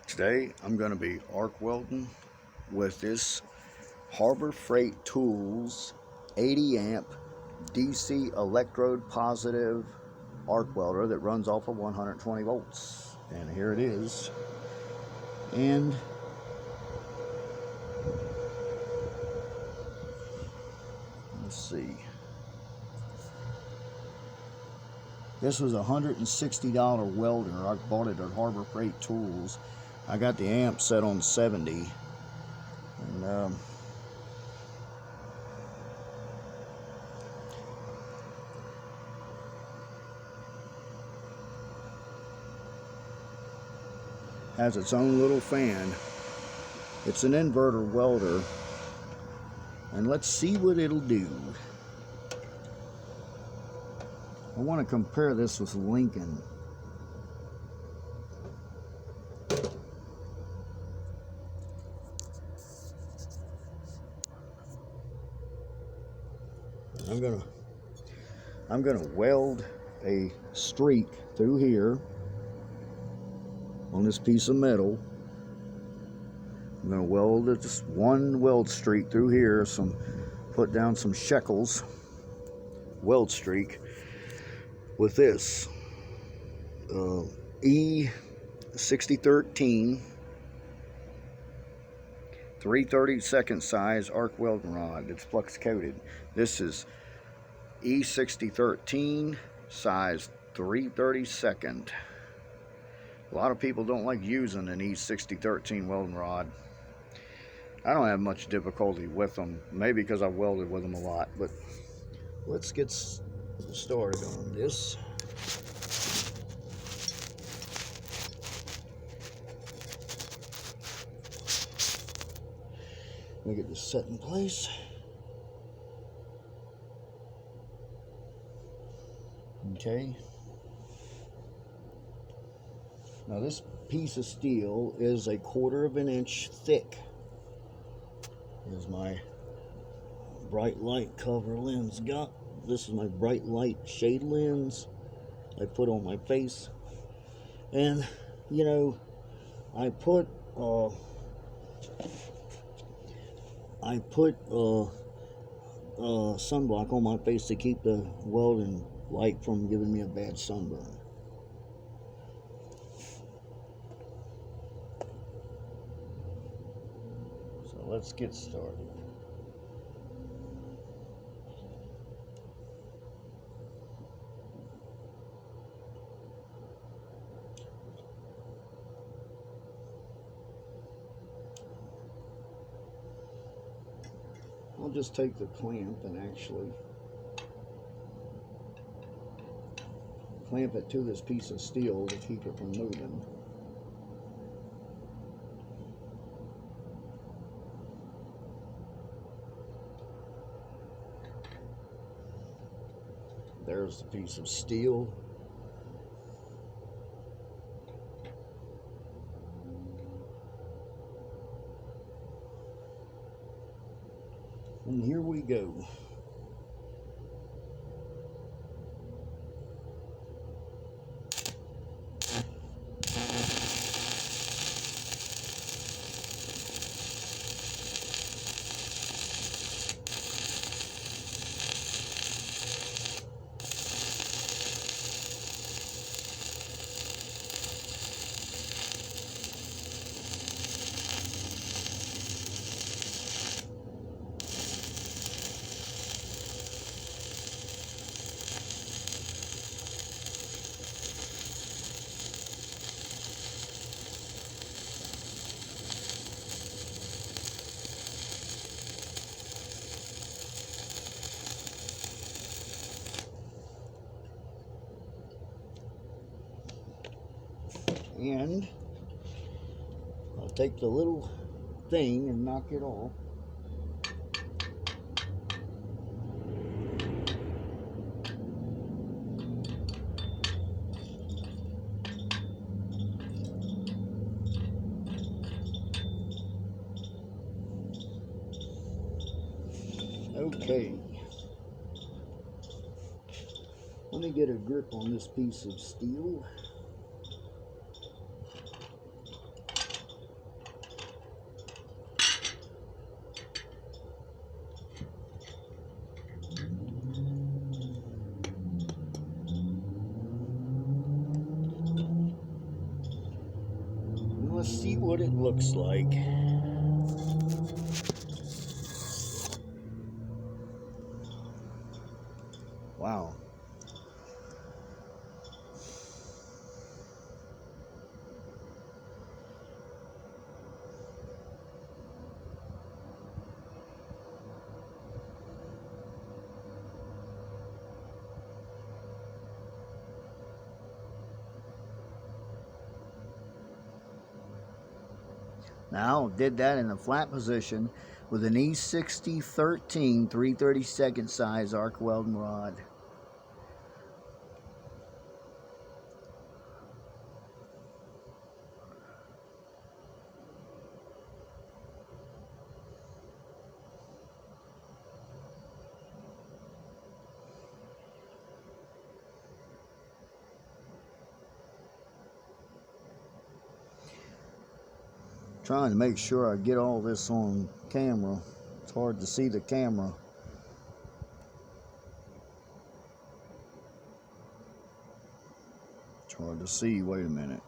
Today I'm going to be arc welding with this Harbor Freight Tools 80 amp DC electrode positive arc welder that runs off of 120 volts. And here it is. And let's see. This was a $160 welder. I bought it at Harbor Freight Tools. I got the amp set on 70. And has its own little fan. It's an inverter welder. And let's see what it'll do. I want to compare this with Lincoln. I'm gonna weld a streak through here on this piece of metal. I'm gonna weld it, just one weld streak through here, put down some shekels weld streak with this e6013 3/32 size arc welding rod. It's flux coated. This is e6013 size 3/32. A lot of people don't like using an e6013 welding rod. I don't have much difficulty with them, maybe because I've welded with them a lot, but let's get started on this. Let me get this set in place. Okay. Now this piece of steel is 1/4 of an inch thick. Here's my bright light cover lens got. This is my bright light shade lens I put on my face. And you know, I put sunblock on my face to keep the welding light from giving me a bad sunburn. So let's get started. I'll just take the clamp and actually clamp it to this piece of steel to keep it from moving. There's the piece of steel. And here we go. And I'll take the little thing and knock it off. Okay. Let me get a grip on this piece of steel. let's see what it looks like. Wow. Now, did that in a flat position with an e6013 3/32 size arc welding rod. Trying to make sure I get all this on camera. It's hard to see the camera. It's hard to see. Wait a minute.